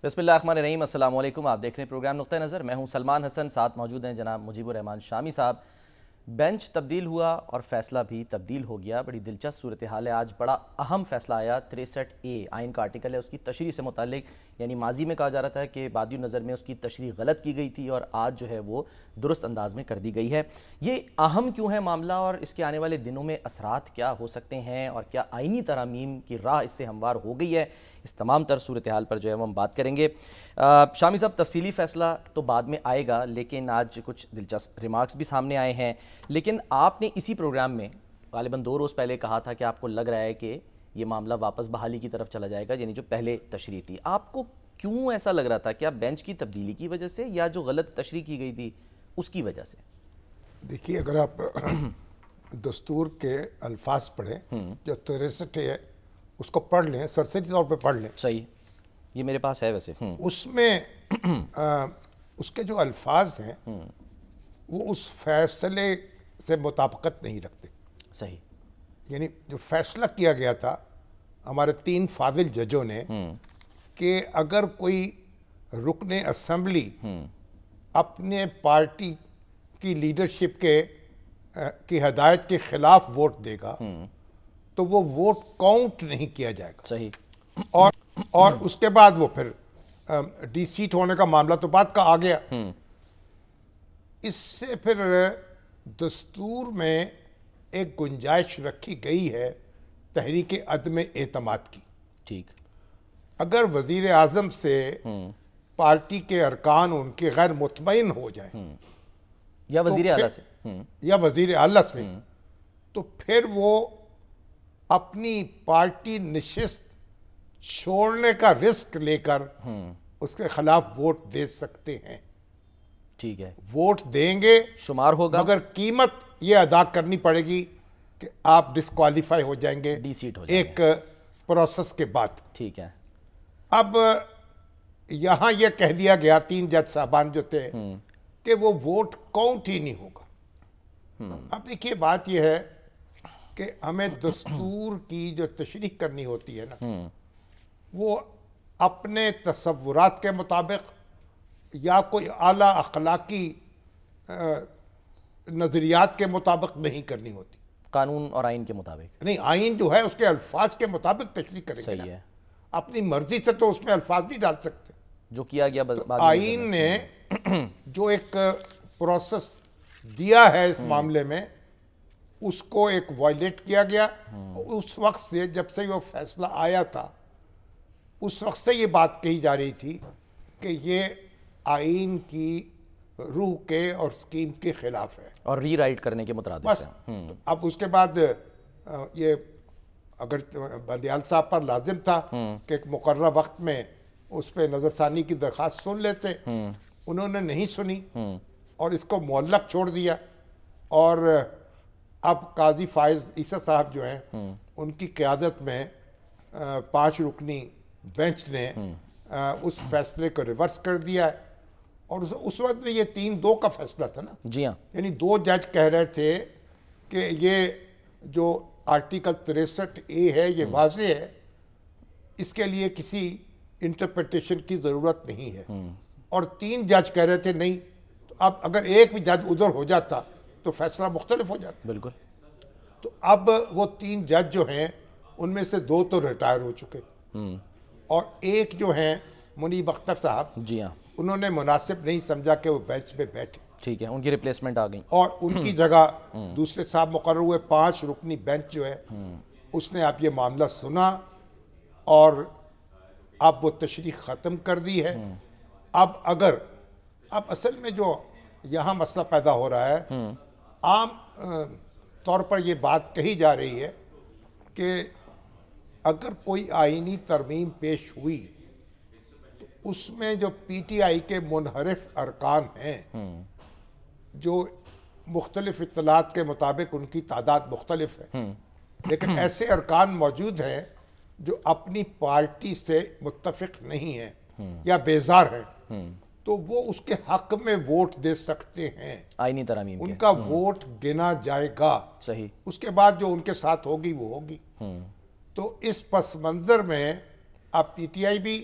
بسم اللہ الرحمن الرحیم، السلام علیکم۔ آپ دیکھ رہے ہیں پروگرام نقطہ نظر۔ میں ہوں سلمان حسن، ساتھ موجود ہیں جناب مجیب الرحمان شامی صاحب۔ بینچ تبدیل ہوا اور فیصلہ بھی تبدیل ہو گیا۔ بڑی دلچسپ صورتحال ہے۔ آج بڑا اہم فیصلہ آیا 63A آئین کا آرٹیکل ہے، اس کی تشریح سے متعلق، یعنی ماضی میں کہا جا رہا تھا کہ بادی النظر میں اس کی تشریح غلط کی گئی تھی اور آج جو ہے وہ درست انداز میں کر دی گئی ہے۔ یہ اہم کیوں ہے معاملہ اور اس کے آنے والے دنوں میں اثرات کیا ہو سکتے ہیں اور کیا آئینی ترامیم کی راہ اس سے ہموار ہو گئی ہے؟ اس تمام تر صورتحال پر جو ہے وہ ہم بات کریں گے۔ شامی صاحب، تفصیلی فیصلہ تو بعد میں آئے گا، لیکن آج کچھ دلچسپ ریمارکس بھی سامنے آئے ہیں۔ لیکن آپ نے اسی پروگرام میں غالباً 2 روز پہلے کہا تھا کہ آپ کو لگ رہا ہے کہ یہ معاملہ واپس بحالی کی طرف چلا جائے گا، یعنی جو پہلے تشریح تھی۔ آپ کو کیوں ایسا لگ رہا تھا؟ کیا بینچ کی تبدیلی کی وجہ سے یا جو غلط تشریح کی گئی تھی اس کی وجہ سے؟ دیکھیے، اگر آپ دستور کے الفاظ پڑھیں، جو 63 ہے اس کو پڑھ لیں، سرسری طور پہ پڑھ لیں۔ صحیح، یہ میرے پاس ہے ویسے۔ اس میں اس کے جو الفاظ ہیں وہ اس فیصلے سے مطابقت نہیں رکھتے۔ صحیح، یعنی جو فیصلہ کیا گیا تھا ہمارے 3 فاضل ججوں نے کہ اگر کوئی رکن اسمبلی اپنے پارٹی کی لیڈرشپ کی ہدایت کے خلاف ووٹ دے گا تو وہ ووٹ کاؤنٹ نہیں کیا جائے گا۔ صحیح، اور اس کے بعد وہ پھر ڈی سیٹ ہونے کا معاملہ تو بعد کا آ گیا۔ اس سے پھر دستور میں ایک گنجائش رکھی گئی ہے تحریک عدم اعتماد کی۔ ٹھیک، اگر وزیر اعظم سے پارٹی کے ارکان ان کے غیر مطمئن ہو جائیں یا وزیر اعلیٰ سے یا وزیر اعلیٰ سے، تو پھر وہ اپنی پارٹی نشست چھوڑنے کا رسک لے کر اس کے خلاف ووٹ دے سکتے ہیں۔ ٹھیک ہے، ووٹ دیں گے، شمار ہوگا، مگر قیمت یہ ادا کرنی پڑے گی کہ آپ ڈسکوالیفائی ہو جائیں گے ڈی سیٹ ہو جائے گا۔ ایک پروسیس کے بعد۔ ٹھیک ہے، اب یہاں یہ کہہ دیا گیا 3 جج صاحبان جو تھے کہ وہ ووٹ کاؤنٹ ہی نہیں ہوگا۔ اب دیکھیے، بات یہ ہے کہ ہمیں دستور کی جو تشریح کرنی ہوتی ہے نا، وہ اپنے تصورات کے مطابق یا کوئی اعلیٰ اخلاقی نظریات کے مطابق نہیں کرنی ہوتی۔ قانون اور آئین کے مطابق۔ نہیں، آئین جو ہے اس کے الفاظ کے مطابق تشریح کریں گے۔ صحیح ہے، اپنی مرضی سے تو اس میں الفاظ نہیں ڈال سکتے۔ جو کیا گیا آئین نے جو ایک پروسیس دیا ہے اس معاملے میں، اس کو ایک وائلیٹ کیا گیا۔ اس وقت سے، جب سے وہ فیصلہ آیا تھا، اس وقت سے یہ بات کہی جا رہی تھی کہ یہ آئین کی روح کے اور سکیم کے خلاف ہے اور ری رائٹ کرنے کے مترادف بس۔ ہے۔ اب اس کے بعد یہ اگر بندیال صاحب پر لازم تھا کہ ایک مقررہ وقت میں اس پہ نظر ثانی کی درخواست سن لیتے، انہوں نے نہیں سنی اور اس کو معلق چھوڑ دیا۔ اور اب قاضی فائز عیسیٰ صاحب جو ہیں، ان کی قیادت میں 5 رکنی بینچ نے اس فیصلے کو ریورس کر دیا ہے۔ اور اس وقت میں یہ 3-2 کا فیصلہ تھا نا، جی ہاں، یعنی 2 جج کہہ رہے تھے کہ یہ جو آرٹیکل 63A ہے یہ واضح ہے، اس کے لیے کسی انٹرپریٹیشن کی ضرورت نہیں ہے، اور 3 جج کہہ رہے تھے نہیں۔ تو اب اگر ایک بھی جج ادھر ہو جاتا تو فیصلہ مختلف ہو جاتا۔ بالکل۔ تو اب وہ 3 جج جو ہیں ان میں سے 2 تو ریٹائر ہو چکے، اور ایک جو ہیں منیب اختر صاحب، جی ہاں، انہوں نے مناسب نہیں سمجھا کہ وہ بینچ پہ بیٹھے، ٹھیک ہے، ان کی ریپلیسمنٹ آ گئی اور ان کی جگہ دوسرے صاحب مقرر ہوئے۔ 5 رکنی بینچ جو ہے اس نے اب یہ معاملہ سنا اور اب وہ تشریح ختم کر دی ہے۔ اب اصل میں جو یہاں مسئلہ پیدا ہو رہا ہے، عام طور پر یہ بات کہی جا رہی ہے کہ اگر کوئی آئینی ترمیم پیش ہوئی تو اس میں جو پی ٹی آئی کے منحرف ارکان ہیں، جو مختلف اطلاعات کے مطابق ان کی تعداد مختلف ہے، لیکن ایسے ارکان موجود ہیں جو اپنی پارٹی سے متفق نہیں ہیں یا بیزار ہیں، تو وہ اس کے حق میں ووٹ دے سکتے ہیں۔ آئینی ترامیم ان کا ووٹ گنا جائے گا۔ صحیح، اس کے بعد جو ان کے ساتھ ہوگی وہ ہوگی۔ تو اس پس منظر میں اب پی ٹی آئی بھی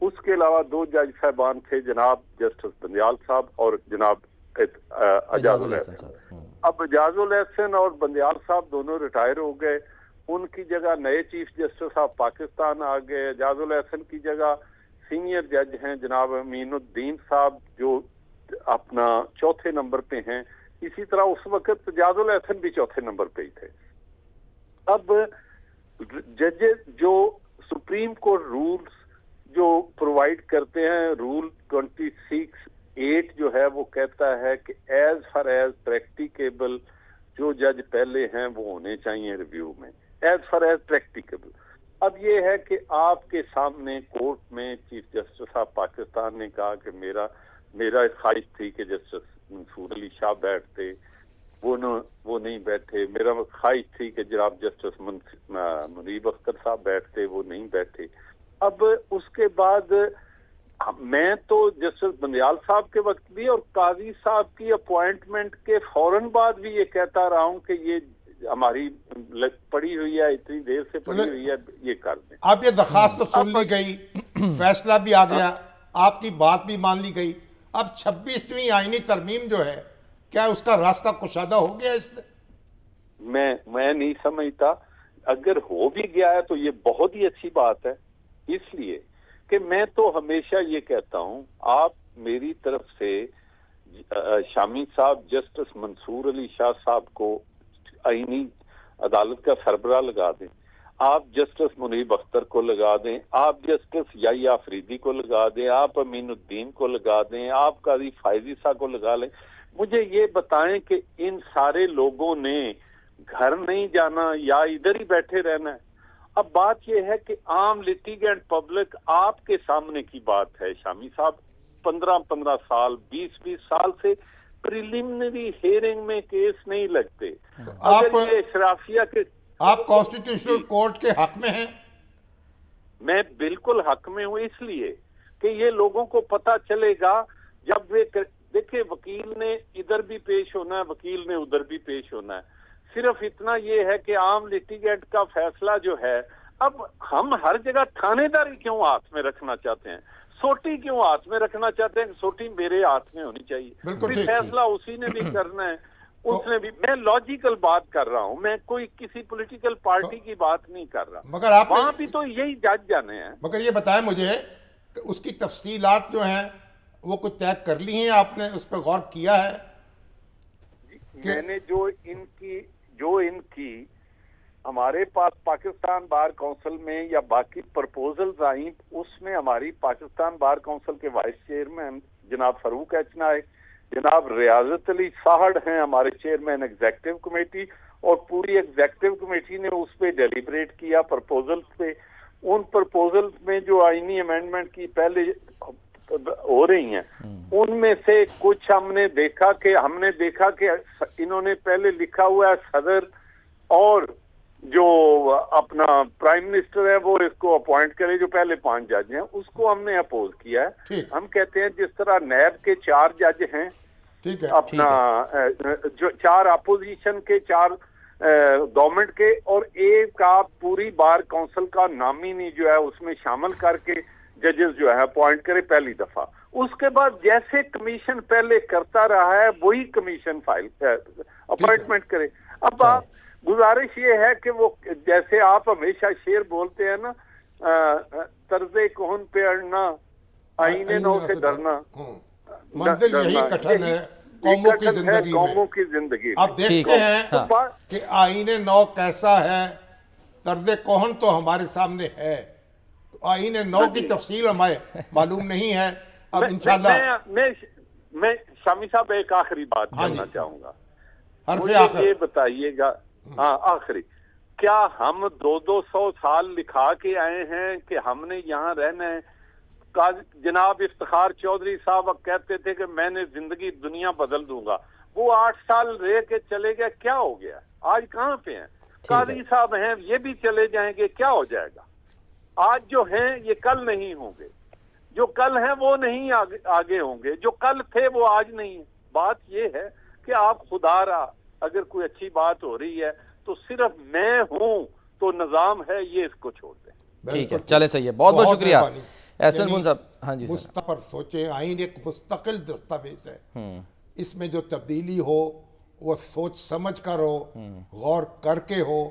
اس کے علاوہ 2 جج صاحبان تھے، جناب جسٹس بندیال صاحب اور جناب اعجاز الحسن۔ اب اعجاز الحسن اور بندیال صاحب دونوں ریٹائر ہو گئے، ان کی جگہ نئے چیف جسٹس آف پاکستان آ گئے۔ اعجاز الحسن کی جگہ سینئر جج ہیں جناب امین الدین صاحب جو اپنا 4تھے نمبر پہ ہیں، اسی طرح اس وقت اعجاز الحسن بھی 4تھے نمبر پہ ہی تھے۔ اب ججز جو سپریم کورٹ رولز جو پرووائڈ کرتے ہیں، رول 26(8) جو ہے وہ کہتا ہے کہ ایز فار ایز پریکٹیکیبل جو جج پہلے ہیں وہ ہونے چاہیے ریویو میں، ایز فار ایز پریکٹیکیبل۔ اب یہ ہے کہ آپ کے سامنے کورٹ میں چیف جسٹس آف پاکستان نے کہا کہ میرا خواہش تھی کہ جسٹس منصور علی شاہ بیٹھتے، وہ نہیں بیٹھے، میرا خواہش تھی کہ جناب جسٹس منیب اختر صاحب بیٹھتے، وہ نہیں بیٹھے۔ اب اس کے بعد میں تو جسٹس بندیال صاحب کے وقت بھی اور قاضی صاحب کی اپوائنٹمنٹ کے فوراً بعد بھی یہ کہتا رہا ہوں کہ یہ ہماری پڑی ہوئی ہے، اتنی دیر سے پڑی ہوئی ہے، یہ کر دیں۔ اب یہ درخواست تو سن لی گئی، فیصلہ بھی آ گیا، آپ کی بات بھی مان لی گئی، اب 26ویں آئینی ترمیم جو ہے کیا اس کا راستہ کشادہ ہو گیا؟ اس سے میں نہیں سمجھتا، اگر ہو بھی گیا ہے تو یہ بہت ہی اچھی بات ہے، اس لیے کہ میں تو ہمیشہ یہ کہتا ہوں آپ میری طرف سے شامی صاحب جسٹس منصور علی شاہ صاحب کو آئینی عدالت کا سربراہ لگا دیں، آپ جسٹس منیب اختر کو لگا دیں، آپ جسٹس یحییٰ آفریدی کو لگا دیں، آپ امین الدین کو لگا دیں، آپ قاضی فائزی صاحب کو لگا لیں، مجھے یہ بتائیں کہ ان سارے لوگوں نے گھر نہیں جانا یا ادھر ہی بیٹھے رہنا ہے؟ اب بات یہ ہے کہ عام لیٹیگینٹ پبلک آپ کے سامنے کی بات ہے شامی صاحب، 15 سال 20 سال سے پریلیمنری ہیئرنگ میں کیس نہیں لگتے۔ اگر یہ اشرافیہ کے آپ کانسٹیٹیوشنل کورٹ کے حق میں ہیں؟ میں بالکل حق میں ہوں، اس لیے کہ یہ لوگوں کو پتا چلے گا جب وہ دیکھیں وکیل نے ادھر بھی پیش ہونا ہے، وکیل نے ادھر بھی پیش ہونا ہے، صرف اتنا یہ ہے کہ عام لیٹیگینٹ کا فیصلہ جو ہے، اب ہم ہر جگہ تھانے داری کیوں ہاتھ میں رکھنا چاہتے ہیں، سوٹی کیوں ہاتھ میں رکھنا چاہتے ہیں؟ سوٹی میرے ہاتھ میں ہونی چاہیے، فیصلہ اسی نے بھی کرنا ہے، اس نے بھی۔ میں لاجیکل بات کر رہا ہوں، میں کوئی کسی پولیٹیکل پارٹی کی بات نہیں کر رہا، مگر آپ وہاں بھی تو یہی جج جانے ہیں۔ مگر یہ بتائیں مجھے کہ اس کی تفصیلات جو ہیں وہ کچھ طے کر لی ہیں، آپ نے اس پہ غور کیا ہے؟ میں نے جو ان کی ہمارے پاس پاکستان بار کونسل میں یا باقی پرپوزلز آئیں، اس میں ہماری پاکستان بار کونسل کے وائس چیئرمین جناب فاروق ایچ نائک، جناب ریاضت علی ساہڑ ہیں ہمارے چیئرمین ایگزیکٹو کمیٹی، اور پوری ایگزیکٹو کمیٹی نے اس پہ ڈیلیبریٹ کیا پرپوزلز پہ۔ ان پرپوزلز میں جو آئینی امینڈمنٹ کی پہلے ہو رہی ہیں، ان میں سے کچھ ہم نے دیکھا کہ انہوں نے پہلے لکھا ہوا ہے صدر اور جو اپنا پرائم منسٹر ہے وہ اس کو اپوائنٹ کرے، جو پہلے 5 جج ہیں، اس کو ہم نے اپوز کیا ہے۔ ہم کہتے ہیں جس طرح نیب کے 4 جج ہیں، اپنا جو 4 اپوزیشن کے، 4 گورنمنٹ کے، اور ایک آپ پوری بار کونسل کا نامینی جو ہے اس میں شامل کر کے ججز جو ہے اپوائنٹ کرے پہلی دفعہ، اس کے بعد جیسے کمیشن پہلے کرتا رہا ہے وہی کمیشن فائل اپوائنٹمنٹ کرے۔ اب گزارش یہ ہے کہ وہ جیسے آپ ہمیشہ شعر بولتے ہیں نا، طرز کہن پہ اڑنا، آئینے نو سے ڈرنا، منزل یہی کٹھن ہے قوموں کی زندگی۔ اب دیکھتے ہیں کہ آئین نو کیسا ہے، طرز کہن تو ہمارے سامنے ہے، آئین نو کی تفصیل ہمیں معلوم نہیں ہے۔ اب انشاءاللہ میں شامی صاحب ایک آخری بات کرنا چاہوں گا، مجھے یہ بتائیے گا، آخری، کیا ہم 200 سال لکھا کے آئے ہیں کہ ہم نے یہاں رہنا ہے؟ جناب افتخار چودھری صاحب کہتے تھے کہ میں نے زندگی دنیا بدل دوں گا، وہ 8 سال رہ کے چلے گئے، کیا ہو گیا؟ آج کہاں پہ ہیں؟ قاضی صاحب ہیں، یہ بھی چلے جائیں گے، کیا ہو جائے گا؟ آج جو ہیں یہ کل نہیں ہوں گے، جو کل ہیں وہ نہیں آگے ہوں گے، جو کل تھے وہ آج نہیں ہیں۔ بات یہ ہے کہ آپ خدا را اگر کوئی اچھی بات ہو رہی ہے تو صرف میں ہوں تو نظام ہے، یہ اس کو چھوڑ دیں۔ ٹھیک ہے، چلے صحیح ہے، بہت بہت شکریہ۔ احسن مون صاحب ہاں جی پر سوچیں، آئین ایک مستقل دستاویز ہے، اس میں جو تبدیلی ہو وہ سوچ سمجھ کر ہو، غور کر کے ہو،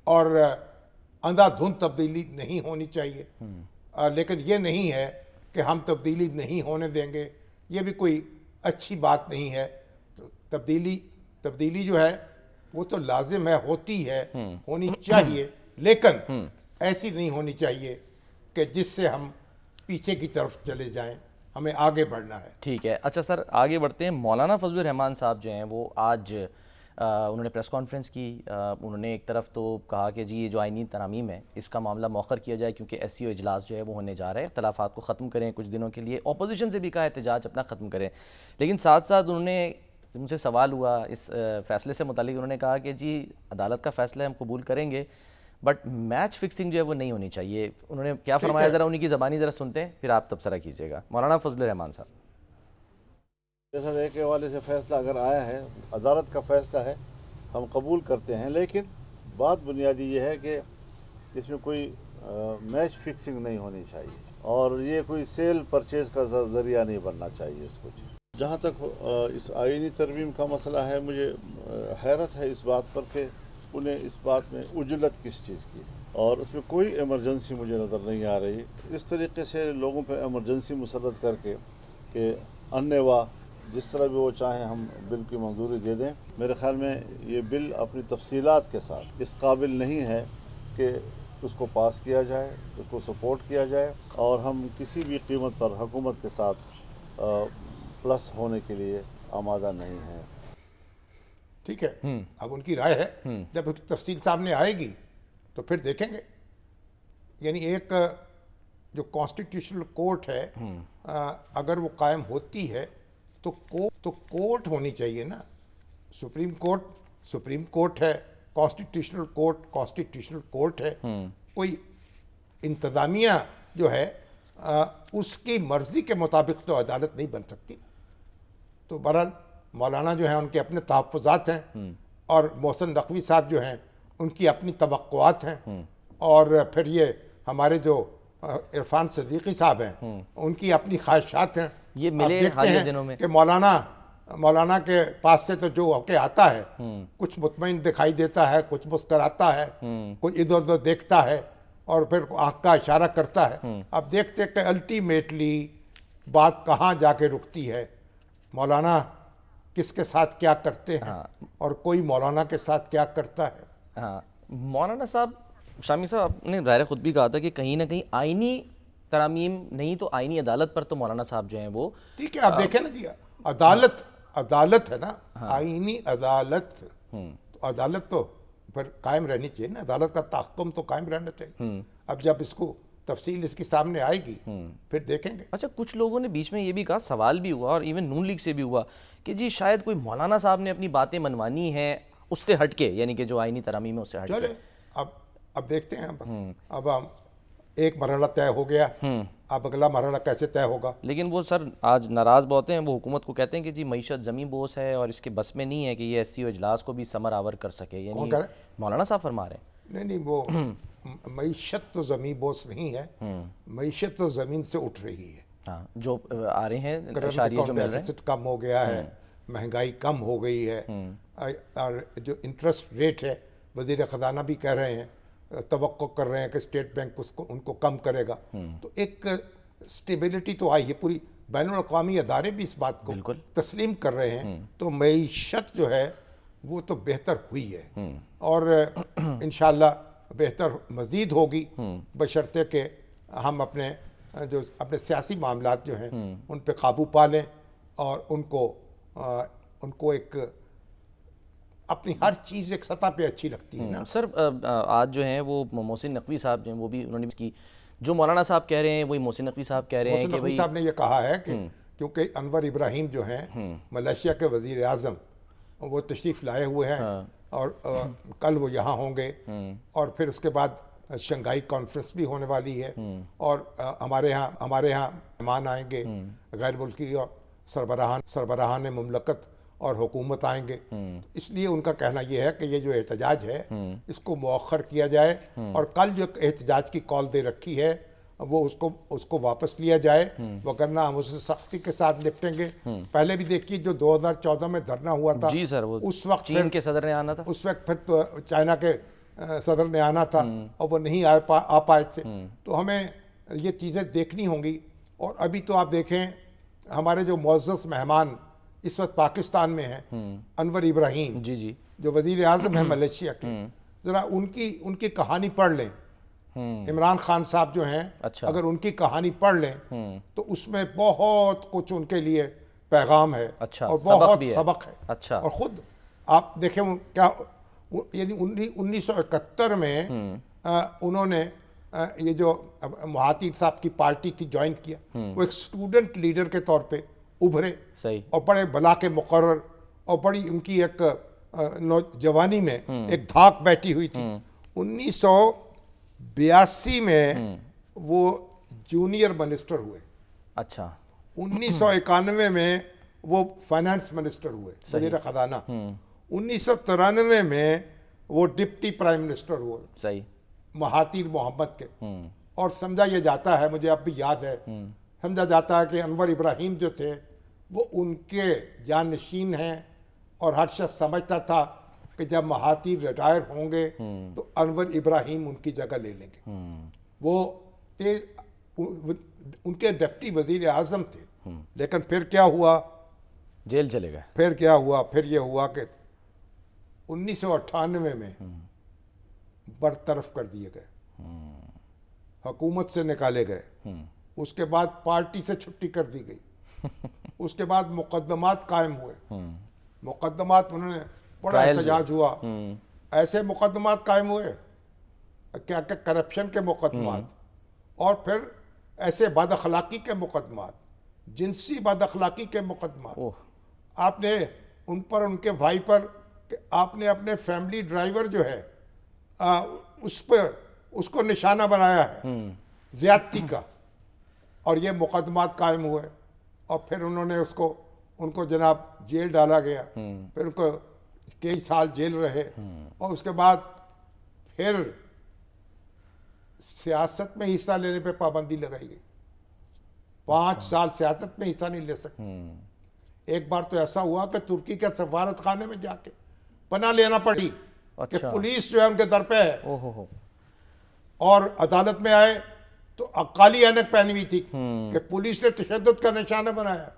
اور اندھا دھند تبدیلی نہیں ہونی چاہیے۔ لیکن یہ نہیں ہے کہ ہم تبدیلی نہیں ہونے دیں گے، یہ بھی کوئی اچھی بات نہیں ہے۔ تبدیلی جو ہے وہ تو لازم ہے، ہوتی ہے، ہونی چاہیے، لیکن ایسی نہیں ہونی چاہیے کہ جس سے ہم پیچھے کی طرف چلے جائیں، ہمیں آگے بڑھنا ہے۔ ٹھیک ہے، اچھا سر آگے بڑھتے ہیں۔ مولانا فضل الرحمان صاحب جو ہیں وہ آج انہوں نے پریس کانفرنس کی، انہوں نے ایک طرف تو کہا کہ جی یہ جو آئینی ترامیم ہے اس کا معاملہ مؤخر کیا جائے کیونکہ ایس سی او اجلاس جو ہے وہ ہونے جا رہا ہے، اختلافات کو ختم کریں کچھ دنوں کے لیے، اپوزیشن سے بھی کہا احتجاج اپنا ختم کریں، لیکن ساتھ ساتھ انہوں نے مجھ سے سوال ہوا اس فیصلے سے متعلق، انہوں نے کہا کہ جی عدالت کا فیصلہ ہم قبول کریں گے بٹ میچ فکسنگ جو ہے وہ نہیں ہونی چاہیے۔ انہوں نے کیا فرمایا ذرا انہی کی زبانی ذرا سنتے ہیں پھر آپ تبصرہ کیجیے گا۔ مولانا فضل الرحمان صاحب جیسا ایک حوالے سے فیصلہ اگر آیا ہے، عدالت کا فیصلہ ہے، ہم قبول کرتے ہیں، لیکن بات بنیادی یہ ہے کہ اس میں کوئی میچ فکسنگ نہیں ہونی چاہیے اور یہ کوئی سیل پرچیز کا ذریعہ نہیں بننا چاہیے اس کو۔ جہاں تک اس آئینی ترمیم کا مسئلہ ہے، مجھے حیرت ہے اس بات پر کہ انہیں اس بات میں عجلت کس چیز کی، اور اس میں کوئی ایمرجنسی مجھے نظر نہیں آ رہی۔ اس طریقے سے لوگوں پہ ایمرجنسی مسلط کر کے کہ انوا جس طرح بھی وہ چاہیں ہم بل کی منظوری دے دیں، میرے خیال میں یہ بل اپنی تفصیلات کے ساتھ اس قابل نہیں ہے کہ اس کو پاس کیا جائے، اس کو سپورٹ کیا جائے، اور ہم کسی بھی قیمت پر حکومت کے ساتھ پلس ہونے کے لیے آمادہ نہیں ہیں۔ ٹھیک ہے، اب ان کی رائے ہے، جب تفصیل سامنے آئے گی تو پھر دیکھیں گے۔ یعنی ایک جو کانسٹیٹیوشنل کورٹ ہے اگر وہ قائم ہوتی ہے تو کورٹ ہونی چاہیے نا۔ سپریم کورٹ ہے، کانسٹیٹیوشنل کورٹ ہے۔ کوئی انتظامیہ جو ہے اس کی مرضی کے مطابق تو عدالت نہیں بن سکتی۔ تو بہرحال مولانا جو ہیں ان کے اپنے تحفظات ہیں، اور محسن نقوی صاحب جو ہیں ان کی اپنی توقعات ہیں، اور پھر یہ ہمارے جو عرفان صدیقی صاحب ہیں ان کی اپنی خواہشات ہیں۔ یہ ملے حالیہ دنوں میں کہ مولانا کے پاس سے تو جو ہو کے آتا ہے کچھ مطمئن دکھائی دیتا ہے، کچھ مسکراتا ہے، کوئی ادھر ادھر دیکھتا ہے اور پھر آنکھ کا اشارہ کرتا ہے۔ اب دیکھتے کہ الٹیمیٹلی بات کہاں جا کے رکتی ہے، مولانا کس کے ساتھ کیا کرتے ہیں اور کوئی مولانا کے ساتھ کیا کرتا ہے۔ ہاں مولانا صاحب، شامی صاحب آپ نے ظاہر خود بھی کہا تھا کہ کہیں نہ کہیں آئینی ترامیم نہیں تو آئینی عدالت پر تو مولانا صاحب جو ہیں وہ ٹھیک ہے۔ آپ دیکھیں نا جی، عدالت ہے نا، آئینی عدالت، تو عدالت تو پھر قائم رہنی چاہیے نا، عدالت کا تحکم تو قائم رہنا چاہیے۔ اب جب اس کو تفصیل اس کی سامنے آئے گی پھر دیکھیں گے۔ اچھا کچھ لوگوں نے بیچ میں یہ بھی کہا، سوال بھی ہوا اور ایون نون لیگ سے بھی ہوا کہ جی شاید کوئی مولانا صاحب نے اپنی باتیں منوانی ہیں اس سے ہٹ کے، یعنی کہ جو آئینی ترامیم ہے اس سے ہٹ کے۔ اب دیکھتے ہیں، اب ایک مرحلہ طے ہو گیا، اب اگلا مرحلہ کیسے طے ہوگا۔ لیکن وہ سر آج ناراض بہت ہیں، وہ حکومت کو کہتے ہیں کہ جی معیشت زمین بوس ہے اور اس کے بس میں نہیں ہے کہ یہ ایس سی او اجلاس کو بھی ثمر آور کر سکے، یعنی مولانا صاحب فرما رہے ہیں۔ نہیں، وہ معیشت تو زمین بوس نہیں ہے، معیشت تو زمین سے اٹھ رہی ہے۔ ہاں جو آ رہے ہیں اشاریہ جو مل رہے ہیں، کم ہو گیا ہے، مہنگائی کم ہو گئی ہے، اور جو انٹرسٹ ریٹ ہے وزیر خزانہ بھی کہہ رہے ہیں، توقع کر رہے ہیں کہ اسٹیٹ بینک ان کو کم کرے گا، تو ایک سٹیبلٹی تو آئی ہے۔ پوری بین الاقوامی ادارے بھی اس بات کو تسلیم کر رہے ہیں، تو معیشت جو ہے وہ تو بہتر ہوئی ہے، اور انشاءاللہ بہتر مزید ہوگی، بشرطے کہ ہم اپنے سیاسی معاملات جو ہیں ان پہ قابو پا لیں، اور ان کو ایک اپنی ہر چیز ایک سطح پہ اچھی لگتی ہے نا۔ سر آج جو ہیں وہ محسن نقوی صاحب جو ہیں وہ بھی انہوں نے کی، جو مولانا صاحب کہہ رہے ہیں وہی محسن نقوی صاحب کہہ رہے ہیں۔ محسن نقوی صاحب نے یہ کہا ہے کہ کیونکہ انور ابراہیم جو ہیں ملیشیا کے وزیر اعظم، وہ تشریف لائے ہوئے ہیں اور کل وہ یہاں ہوں گے، اور پھر اس کے بعد شنگھائی کانفرنس بھی ہونے والی ہے، اور ہمارے ہاں مہمان آئیں گے، غیر ملکی اور سربراہان مملکت اور حکومت آئیں گے۔ اس لیے ان کا کہنا یہ ہے کہ یہ جو احتجاج ہے اس کو مؤخر کیا جائے، اور کل جو احتجاج کی کال دے رکھی ہے وہ اس کو واپس لیا جائے، وگرنہ ہم اسے سختی کے ساتھ نپٹیں گے۔ پہلے بھی دیکھیے جو 2014 میں دھرنا ہوا تھا، جی سر، وہ اس وقت چین کے صدر نے آنا تھا، اس وقت پھر تو چائنا کے صدر نے آنا تھا اور وہ نہیں آ پائے تھے۔ تو ہمیں یہ چیزیں دیکھنی ہوں گی۔ اور ابھی تو آپ دیکھیں ہمارے جو معزز مہمان اس وقت پاکستان میں ہیں، انور ابراہیم جی جی، جو وزیر اعظم ہیں ملیشیا کے، ذرا ان کی کہانی پڑھ لیں۔ عمران خان صاحب جو ہیں، اگر ان کی کہانی پڑھ لیں تو اس میں بہت کچھ ان کے لیے پیغام ہے اور بہت سبق ہے۔ اور خود آپ دیکھیں کیا، یعنی 1971 میں انہوں نے یہ جو مہاتیر صاحب کی پارٹی تھی جوائن کیا، وہ ایک سٹوڈنٹ لیڈر کے طور پہ ابھرے اور بڑے بلا کے مقرر، اور بڑی ان کی ایک نوجوانی میں ایک دھاک بیٹھی ہوئی تھی۔ 1982 میں وہ جونیئر منسٹر ہوئے، 1991 میں وہ فائنانس منسٹر ہوئے، وزیر خزانہ، 1993 میں وہ ڈپٹی پرائم منسٹر ہوئے مہاتیر محمد کے۔ اور سمجھا یہ جاتا ہے، مجھے اب بھی یاد ہے، سمجھا جاتا ہے کہ انور ابراہیم جو تھے وہ ان کے جانشین ہیں، اور ہر شخص سمجھتا تھا کہ جب مہاتیر ریٹائر ہوں گے تو انور ابراہیم ان کی جگہ لے لیں گے۔ وہ ان کے ڈپٹی وزیر اعظم تھے، لیکن پھر کیا ہوا، جیل چلے گئے۔ پھر کیا ہوا، پھر یہ ہوا کہ 1998 میں برطرف کر دیے گئے، حکومت سے نکالے گئے، اس کے بعد پارٹی سے چھٹی کر دی گئی، اس کے بعد مقدمات قائم ہوئے، مقدمات انہوں نے بڑا احتجاج ہوا، ایسے مقدمات قائم ہوئے کیا کہ کرپشن کے مقدمات، اور پھر ایسے بد اخلاقی کے مقدمات، جنسی بد اخلاقی کے مقدمات۔ آپ نے ان پر، ان کے بھائی پر، کہ آپ نے اپنے فیملی ڈرائیور جو ہے اس کو نشانہ بنایا ہے زیادتی کا، اور یہ مقدمات قائم ہوئے، اور پھر انہوں نے ان کو جناب جیل ڈالا گیا، پھر ان کو کئی سال جیل رہے، اور اس کے بعد پھر سیاست میں حصہ لینے پہ پابندی لگائی گئی، 5 سال سیاست میں حصہ نہیں لے سکتے۔ ایک بار تو ایسا ہوا کہ ترکی کے سفارت خانے میں جا کے پناہ لینا پڑی کہ پولیس جو ہے ان کے در پہ ہے، اور عدالت میں آئے تو کالی عینک پہنی ہوئی تھی کہ پولیس نے تشدد کا نشانہ بنایا،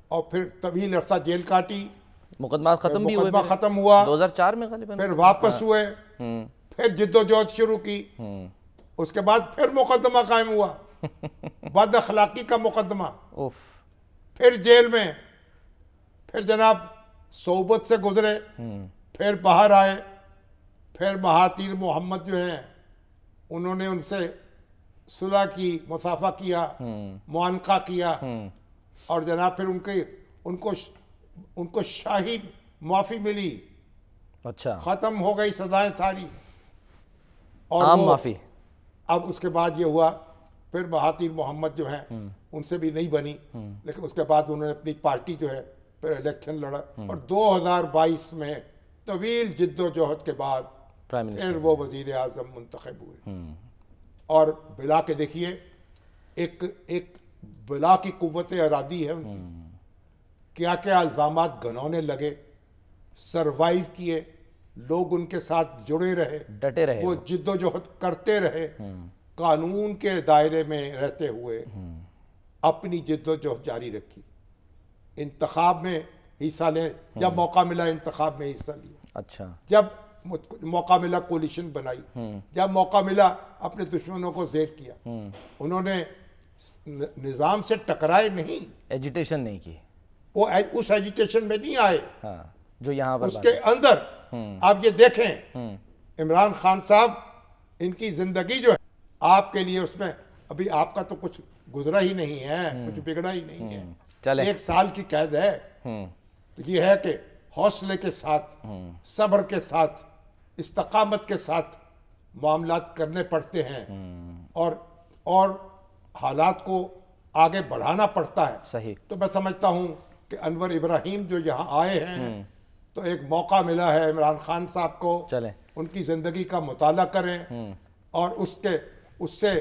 اور پھر طویل عرصہ جیل کاٹی، مقدمات ختم بھی ہوئے، مقدمہ ختم ہوا 2004 میں غالباً، پھر واپس ہوئے، پھر جد و جہد شروع کی، اس کے بعد پھر مقدمہ قائم ہوا، بد اخلاقی کا مقدمہ، پھر جیل میں، پھر جناب صحبت سے گزرے، پھر باہر آئے، پھر مہاتیر محمد جو ہیں انہوں نے ان سے صلح کی، مصافحہ کیا، معانقہ کیا، اور جناب پھر ان کو شاہی معافی ملی، ختم ہو گئی سزائیں ساری، اور عام معافی۔ اب اس کے بعد یہ ہوا، پھر مہاتیر محمد جو ہیں ان سے بھی نہیں بنی، لیکن اس کے بعد انہوں نے اپنی پارٹی جو ہے پھر الیکشن لڑا، اور 2022 میں طویل جد و جہد کے بعد پھر وہ وزیر اعظم منتخب ہوئے۔ اور بلا کے دیکھیے ایک بلا کی قوت ارادی ہے ان کی، کیا کیا الزامات گنونے لگے، سروائیو کیے، لوگ ان کے ساتھ جڑے رہے، ڈٹے رہے، وہ جد و جہد کرتے رہے، قانون کے دائرے میں رہتے ہوئے اپنی جد و جہد جاری رکھی، انتخاب میں حصہ لے، جب موقع ملا انتخاب میں حصہ لیا، جب موقع ملا کولیشن بنائی، جب موقع ملا اپنے دشمنوں کو زیر کیا، انہوں نے نظام سے ٹکرائے نہیں، ایجیٹیشن نہیں کی، وہ اس ایجیٹیشن میں نہیں آئے جو یہاں پر اس کے اندر۔ آپ یہ دیکھیں عمران خان صاحب، ان کی زندگی جو ہے آپ کے لیے، اس میں ابھی آپ کا تو کچھ گزرا ہی نہیں ہے، کچھ بگڑا ہی نہیں ہے، 1 سال کی قید ہے۔ یہ ہے کہ حوصلے کے ساتھ، صبر کے ساتھ، استقامت کے ساتھ معاملات کرنے پڑتے ہیں، اور حالات کو آگے بڑھانا پڑتا ہے۔ صحیح۔ تو میں سمجھتا ہوں کہ انور ابراہیم جو یہاں آئے ہیں تو ایک موقع ملا ہے عمران خان صاحب کو، ان کی زندگی کا مطالعہ کریں، اور اس سے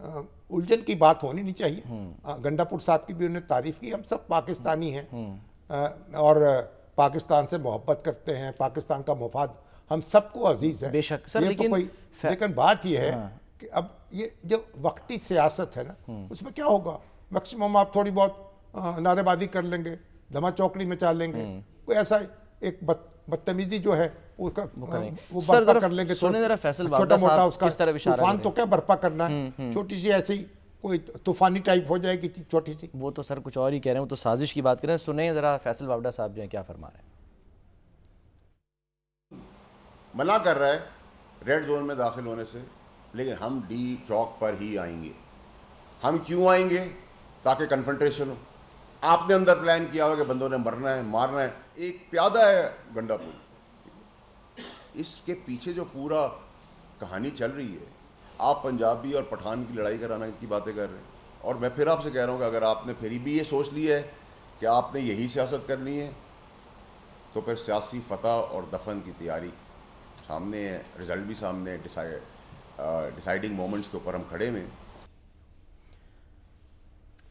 الجھن کی بات ہونی نہیں چاہیے. گنڈاپور صاحب کی بھی انہوں نے تعریف کی. ہم سب پاکستانی ہیں اور پاکستان سے محبت کرتے ہیں, پاکستان کا مفاد ہم سب کو عزیز ہے. بے شک سر, لیکن بات یہ ہے کہ اب یہ جو وقتی سیاست ہے نا, اس میں کیا ہوگا, میکسیمم آپ تھوڑی بہت نعرے بازی کر لیں گے, دھما چوکڑی میں چال لیں گے, کوئی ایسا ایک بدتمیزی جو ہے وہ برپا کر لیں گے. چھوٹا موٹا اس کا طوفان تو کیا برپا کرنا ہے, چھوٹی سی ایسی کوئی طوفانی ٹائپ ہو جائے گی چھوٹی سی. وہ تو سر کچھ اور ہی کہہ رہے ہیں, وہ تو سازش کی بات کر رہے ہیں. سنیں ذرا فیصل وابڈہ صاحب جو ہیں کیا فرما رہے ہیں. منع کر رہا ہے ریڈ زون میں داخل ہونے سے, لیکن ہم ڈی چوک پر ہی آئیں گے. ہم کیوں آئیں گے؟ تاکہ کنفرنٹریشن ہو. آپ نے اندر پلان کیا ہو کہ بندوں نے مرنا ہے, مارنا ہے. ایک پیادہ ہے گنڈاپور, اس کے پیچھے جو پورا کہانی چل رہی ہے, آپ پنجابی اور پٹھان کی لڑائی کرانا کی باتیں کر رہے ہیں. اور میں پھر آپ سے کہہ رہا ہوں کہ اگر آپ نے پھر بھی یہ سوچ لی ہے کہ آپ نے یہی سیاست کرنی ہے, تو پھر سیاسی فتح اور دفن کی تیاری سامنے ہے, رزلٹ بھی سامنے ہے, ڈیسائیڈنگ مومنٹس کے اوپر ہم کھڑے میں.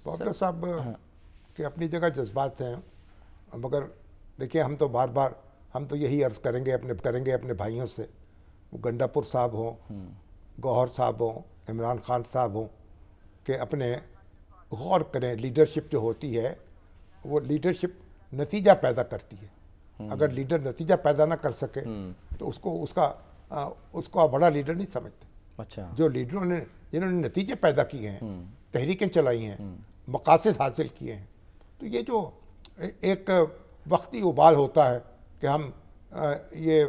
وابڈہ صاحب کہ اپنی جگہ جذبات ہیں, مگر دیکھیں ہم تو بار بار ہم تو یہی عرض کریں گے اپنے بھائیوں سے, وہ گنڈاپور صاحب ہوں, گوہر صاحب ہوں, عمران خان صاحب ہوں, کہ اپنے غور کریں. لیڈرشپ جو ہوتی ہے وہ لیڈرشپ نتیجہ پیدا کرتی ہے. اگر لیڈر نتیجہ پیدا نہ کر سکے تو اس کو بڑا لیڈر نہیں سمجھتے. اچھا, جو لیڈروں نے جنہوں نے نتیجے پیدا کیے ہیں, تحریکیں چلائی ہیں, مقاصد حاصل کیے ہیں, تو یہ جو ایک وقتی ابال ہوتا ہے کہ ہم یہ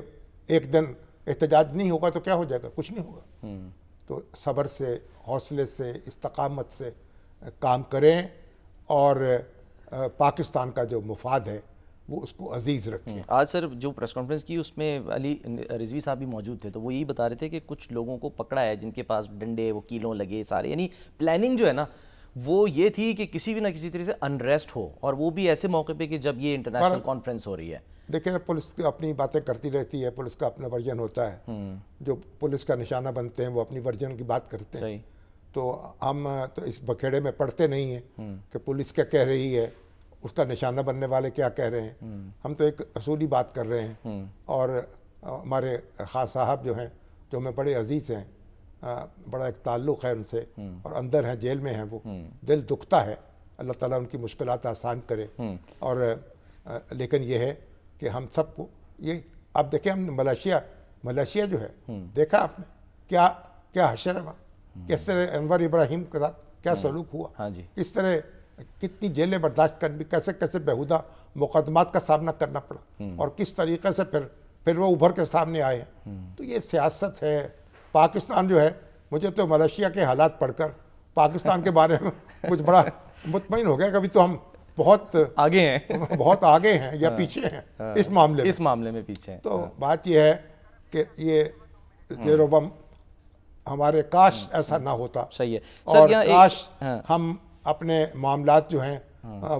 ایک دن احتجاج نہیں ہوگا تو کیا ہو جائے گا, کچھ نہیں ہوگا. تو صبر سے, حوصلے سے, استقامت سے کام کریں اور پاکستان کا جو مفاد ہے وہ اس کو عزیز رکھیں. آج سر جو پریس کانفرنس کی اس میں علی رضوی صاحب بھی موجود تھے, تو وہ یہی بتا رہے تھے کہ کچھ لوگوں کو پکڑا ہے جن کے پاس ڈنڈے وکیلوں لگے سارے, یعنی پلاننگ جو ہے نا وہ یہ تھی کہ کسی بھی نہ کسی طرح سے انریسٹ ہو, اور وہ بھی ایسے موقع پہ کہ جب یہ انٹرنیشنل کانفرنس ہو رہی ہے. دیکھیں پولیس اپنی باتیں کرتی رہتی ہے, پولیس کا اپنا ورژن ہوتا ہے, جو پولیس کا نشانہ بنتے ہیں وہ اپنی ورژن کی بات کرتے ہیں. تو ہم تو اس بکھیڑے میں پڑھتے نہیں ہیں کہ پولیس کیا کہہ رہی ہے, اس کا نشانہ بننے والے کیا کہہ رہے ہیں. ہم تو ایک اصولی بات کر رہے ہیں. اور ہمارے خاص صاحب جو ہیں, جو ہمیں بڑے عزیز ہیں, بڑا ایک تعلق ہے ان سے, اور اندر ہیں, جیل میں ہیں, وہ دل دکھتا ہے. اللہ تعالیٰ ان کی مشکلات آسان کرے. اور لیکن یہ ہے کہ ہم سب کو یہ, آپ دیکھیں ہم ملائیشیا جو ہے, دیکھا آپ نے کیا حشر ہے وہاں, کس طرح انور ابراہیم کے ساتھ کیا سلوک ہوا, کس طرح کتنی جیلیں برداشت کرنی, کیسے بیہودہ مقدمات کا سامنا کرنا پڑا, اور کس طریقے سے پھر وہ ابھر کے سامنے آئے ہیں. تو یہ سیاست ہے. پاکستان جو ہے, مجھے تو ملائیشیا کے حالات پڑھ کر پاکستان کے بارے میں کچھ بڑا مطمئن ہو گیا. کبھی تو ہم بہت آگے ہیں یا پیچھے ہیں اس معاملے میں پیچھے ہیں. تو بات یہ ہے کہ یہ زیر و بم ہمارے کاش ایسا نہ ہوتا, اور کاش ہم اپنے معاملات جو ہیں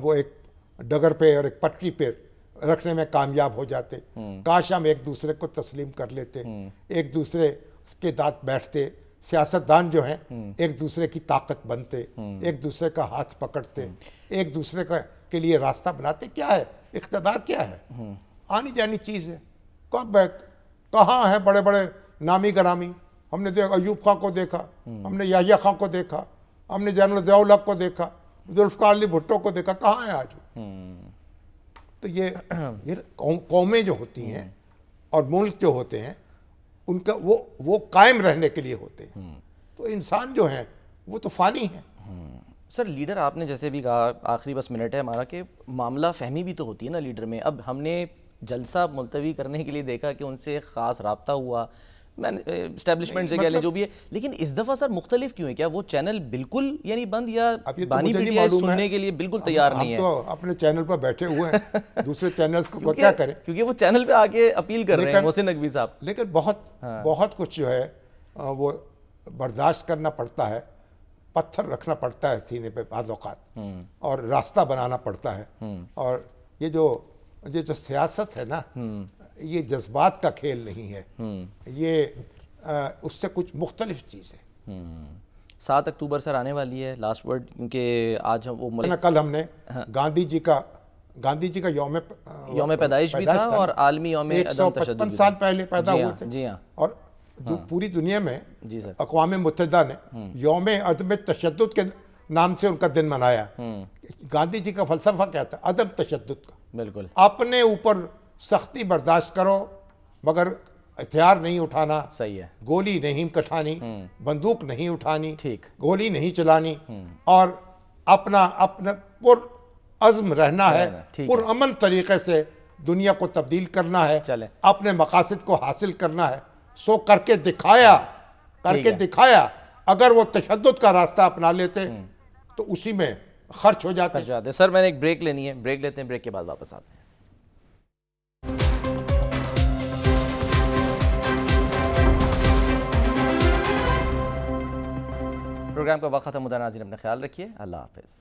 وہ ایک ڈگر پہ اور ایک پٹری پہ رکھنے میں کامیاب ہو جاتے. کاش ہم ایک دوسرے کو تسلیم کر لیتے, ایک دوسرے کے ساتھ بیٹھتے, سیاستدان جو ہیں ایک دوسرے کی طاقت بنتے, ایک دوسرے کا ہاتھ پکڑتے, ایک دوسرے کے لیے راستہ بناتے. کیا ہے اقتدار, کیا ہے آنی جانی چیز ہے. کہاں ہے بڑے بڑے نامی گرامی, ہم نے ایوب خان کو دیکھا, ہم نے یحییٰ خان کو دیکھا, ہم نے جنرل ضیاء الحق کو دیکھا, ذوالفقار علی بھٹو کو دیکھا, کہاں ہے آج؟ تو یہ قومیں جو ہوتی ہیں اور ملک جو ہوتے ہیں ان کا وہ قائم رہنے کے لیے ہوتے ہیں. تو انسان جو ہیں وہ تو فانی ہیں. سر لیڈر آپ نے جیسے بھی کہا, آخری بس منٹ ہے ہمارا, کہ معاملہ فہمی بھی تو ہوتی ہے نا لیڈر میں. اب ہم نے جلسہ ملتوی کرنے کے لیے دیکھا کہ ان سے خاص رابطہ ہوا, اسٹیبلشمنٹ سے کہہ لیں جو بھی ہے, لیکن اس دفعہ سر مختلف کیوں ہے؟ کیا وہ چینل بالکل یعنی بند, یا بانی پیٹیا سننے کے لیے بالکل تیار نہیں ہے؟ ہم تو اپنے چینل پر بیٹھے ہوئے ہیں, دوسرے چینلز کو کیا کریں, کیونکہ وہ چینل پہ آ کے اپیل کر رہے ہیں محسن نقوی صاحب. لیکن بہت کچھ جو ہے وہ برداشت کرنا پڑتا ہے, پتھر رکھنا پڑتا ہے سینے پہ بعض اوقات, اور راستہ بنانا پڑتا ہے. اور یہ جو سیاست ہے نا, یہ جذبات کا کھیل نہیں ہے, یہ اس سے کچھ مختلف چیز ہے. 7 اکتوبر سر آنے والی ہے لاسٹ ورڈ، کیونکہ آج وہ ملک کل ہم نے گاندھی جی کا یوم پیدائش بھی تھا اور عالمی یوم عدم تشدد 155 سال پہلے پیدا ہوئے تھے، جی ہاں، اور پوری دنیا میں جی سر اقوام متحدہ نے یوم عدم تشدد کے نام سے ان کا دن منایا۔ گاندھی جی کا فلسفہ کیا تھا؟ عدم تشدد کا، بالکل، اپنے اوپر سختی برداشت کرو مگر ہتھیار نہیں اٹھانا، صحیح ہے، گولی نہیں کٹھانی، بندوق نہیں اٹھانی، ٹھیک، گولی نہیں چلانی، اور اپنا پر عزم رہنا ہے، پر امن طریقے سے دنیا کو تبدیل کرنا ہے، اپنے مقاصد کو حاصل کرنا ہے۔ سو کر کے دکھایا، اگر وہ تشدد کا راستہ اپنا لیتے تو اسی میں خرچ ہو جاتے۔ سر میں نے ایک بریک لینی ہے، بریک لیتے ہیں، بریک کے بعد واپس آتے ہیں۔ پروگرام کا وقت ختم ہوتا ہے، ناظرین اپنا خیال رکھیے، اللہ حافظ۔